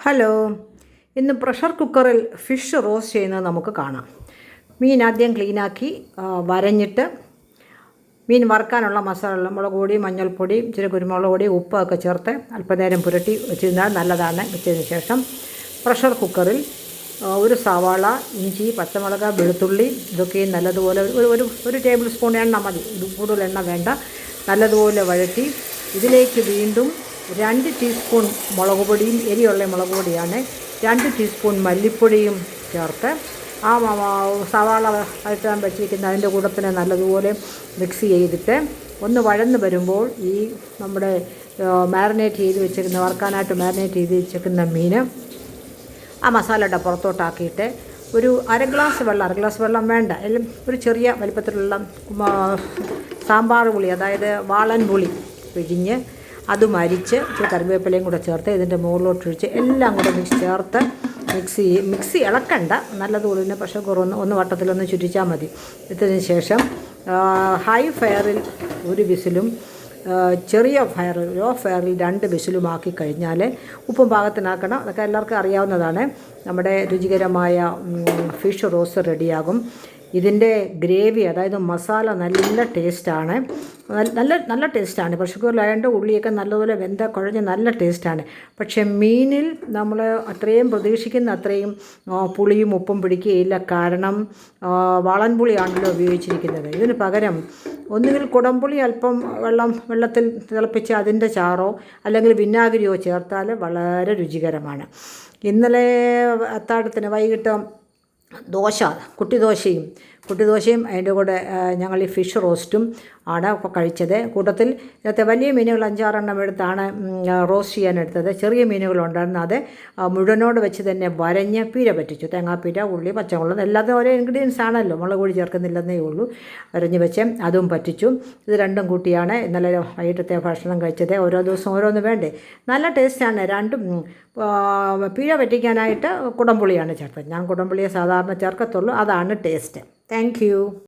Hello, ഇന്ന് pressure കുക്കറിൽ fish roast ചെയ്യുന്നത് നമുക്ക് കാണാം. മീൻ ആദ്യം ക്ലീനാക്കി വരഞ്ഞിട്ട് മീൻ വറുക്കാനുള്ള മസാല, മുളക് പൊടി, മഞ്ഞൾപ്പൊടി, ഇച്ചിരി കുരുമുളക് പൊടി, ഉപ്പൊക്കെ ചേർത്ത് അല്പനേരം പുരട്ടി വെച്ചിരുന്നാൽ നല്ലതാണ്. വെച്ചതിന് ശേഷം പ്രഷർ കുക്കറിൽ ഒരു സവാള, ഇഞ്ചി, പച്ചമുളക്, വെളുത്തുള്ളി ഇതൊക്കെയും നല്ലതുപോലെ ഒരു ടേബിൾ സ്പൂൺ എണ്ണ മതി, കൂടുതൽ എണ്ണ വേണ്ട. നല്ലതുപോലെ വഴറ്റി ഇതിലേക്ക് വീണ്ടും 2 ടീസ്പൂൺ മുളക് പൊടിയും, എരിയുള്ള മുളക് പൊടിയാണ്, 2 ടീസ്പൂൺ മല്ലിപ്പൊടിയും ചേർത്ത് സവാള വഴറ്റാൻ വെച്ചിരിക്കുന്ന അതിൻ്റെ കൂട്ടത്തിന് നല്ലതുപോലെ മിക്സ് ചെയ്തിട്ട് ഒന്ന് വഴന്ന് വരുമ്പോൾ ഈ നമ്മുടെ മാരിനേറ്റ് ചെയ്ത് വെച്ചിരിക്കുന്ന, വറുക്കാനായിട്ട് മാരിനേറ്റ് ചെയ്ത് വെച്ചിരിക്കുന്ന മീൻ ആ മസാലയുടെ പുറത്തോട്ടാക്കിയിട്ട് ഒരു അര ഗ്ലാസ് വെള്ളം വേണ്ട, എല്ലാം ഒരു ചെറിയ വലിപ്പത്തിലുള്ള സാമ്പാർ പുളി, അതായത് വാളൻ പുളി പിഴിഞ്ഞ് അതും അരിച്ച് ഇച്ചിരി കറിവേപ്പിലയും കൂടെ ചേർത്ത് ഇതിൻ്റെ മുകളിലോട്ടൊഴിച്ച് എല്ലാം കൂടെ ചേർത്ത് മിക്സി ഇളക്കണ്ട, നല്ലതുപോലെ തന്നെ പ്രഷർ കുക്കർ ഒന്ന് വട്ടത്തിലൊന്ന് ചുറ്റിച്ചാൽ മതി. ഇതിന് ശേഷം ഹൈ ഫയറിൽ 1 വിസിലും ചെറിയ ഫയറിൽ, ലോ ഫയറിൽ 2 വിസിലുമാക്കി കഴിഞ്ഞാൽ ഉപ്പും പാകത്തിനാക്കണം. അതൊക്കെ എല്ലാവർക്കും അറിയാവുന്നതാണ്. നമ്മുടെ രുചികരമായ ഫിഷ് റോസ്റ്റ് റെഡിയാകും. ഇതിൻ്റെ ഗ്രേവി, അതായത് മസാല നല്ല ടേസ്റ്റാണ്, നല്ല ടേസ്റ്റാണ്. പ്രഷർ കുക്കറിലായതുകൊണ്ട് ഉള്ളിയൊക്കെ നല്ലതുപോലെ കുഴഞ്ഞ് നല്ല ടേസ്റ്റാണ്. പക്ഷേ മീനിൽ നമ്മൾ അത്രയും പ്രതീക്ഷിക്കുന്ന അത്രയും പുളിയും ഉപ്പും പിടിക്കുകയില്ല. കാരണം വാളൻപുളിയാണല്ലോ ഉപയോഗിച്ചിരിക്കുന്നത്. ഇതിന് പകരം ഒന്നുകിൽ കുടംപുളി അല്പം വെള്ളത്തിൽ തിളപ്പിച്ച് അതിൻ്റെ ചാറോ അല്ലെങ്കിൽ വിനാഗിരിയോ ചേർത്താൽ വളരെ രുചികരമാണ്. ഇന്നലെ അത്താഴത്തിന് വൈകിട്ട് കുട്ടിദോശയും അതിൻ്റെ കൂടെ ഞങ്ങൾ ഈ ഫിഷ് റോസ്റ്റും ആണ് കഴിച്ചത്. കൂട്ടത്തിൽ ഇന്നത്തെ വലിയ മീനുകൾ 5-6 എണ്ണം എടുത്താണ് റോസ്റ്റ് ചെയ്യാനെടുത്തത്. ചെറിയ മീനുകളുണ്ടായിരുന്നു. അത് മുഴുവനോട് വെച്ച് തന്നെ വരഞ്ഞ് പീര പറ്റിച്ചു. തേങ്ങാപ്പീര, ഉള്ളി, പച്ചമുളക് എല്ലാത്തിനും ഓരോ ഇൻഗ്രീഡിയൻസ് ആണല്ലോ, മുളക് പൊടി ചേർക്കുന്നില്ലെന്നേ ഉള്ളൂ. വരഞ്ഞ് വെച്ച് അതും പറ്റിച്ചു. ഇത് രണ്ടും കൂട്ടിയാണ് ഇന്നലെ വൈകിട്ടത്തെ ഭക്ഷണം കഴിച്ചത്. ഓരോ ദിവസം ഓരോന്ന് വേണ്ടേ, നല്ല ടേസ്റ്റാണ് രണ്ടും. പീര പറ്റിക്കാനായിട്ട് കുടംപുളിയാണ് ചേർത്തത്. ഞാൻ കുടംപുളിയെ സാധാരണ ചേർക്കത്തുള്ളൂ, അതാണ് ടേസ്റ്റ്. Thank you.